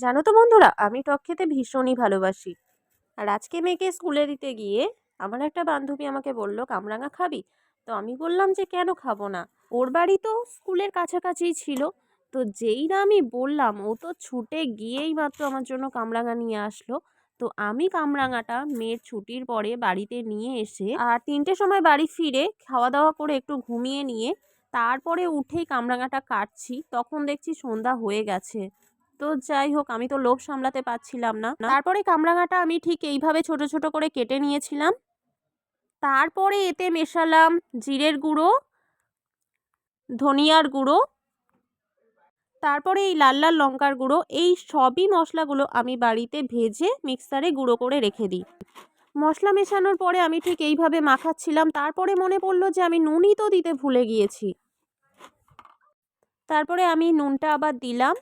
জানো তো বন্ধুরা, আমি টক খেতে ভীষণই ভালোবাসি। আর আজকে মেয়েকে স্কুলে দিতে গিয়ে আমার একটা বান্ধবী আমাকে বলল, কামরাঙা খাবি? তো আমি বললাম যে কেন খাবো না। ওর বাড়ি তো স্কুলের কাছাকাছিই ছিল। তো যেই না আমি বললাম, ও তো ছুটে গিয়েই মাত্র আমার জন্য কামরাঙা নিয়ে আসলো। তো আমি কামরাঙাটা মেয়ের ছুটির পরে বাড়িতে নিয়ে এসে আর 3টের সময় বাড়ি ফিরে খাওয়া দাওয়া করে একটু ঘুমিয়ে নিয়ে তারপরে উঠেই কামরাঙাটা কাটছি, তখন দেখছি সন্ধ্যা হয়ে গেছে। তো যাই হোক, আমি তো লোভ সামলাতে পারছিলাম না। তারপরে কামরাঙাটা আমি ঠিক এইভাবে ছোট ছোট করে কেটে নিয়েছিলাম। তারপরে এতে মেশালাম জিরের গুঁড়ো, ধনিয়ার গুঁড়ো, তারপরে এই লাল লাল লঙ্কার গুঁড়ো। এই সবই মশলাগুলো আমি বাড়িতে ভেজে মিক্সারে গুঁড়ো করে রেখে দিই। মশলা মেশানোর পরে আমি ঠিক এইভাবে মাখাচ্ছিলাম। তারপরে মনে পড়লো যে আমি নুনই তো দিতে ভুলে গিয়েছি। তারপরে আমি নুনটা আবার দিলাম।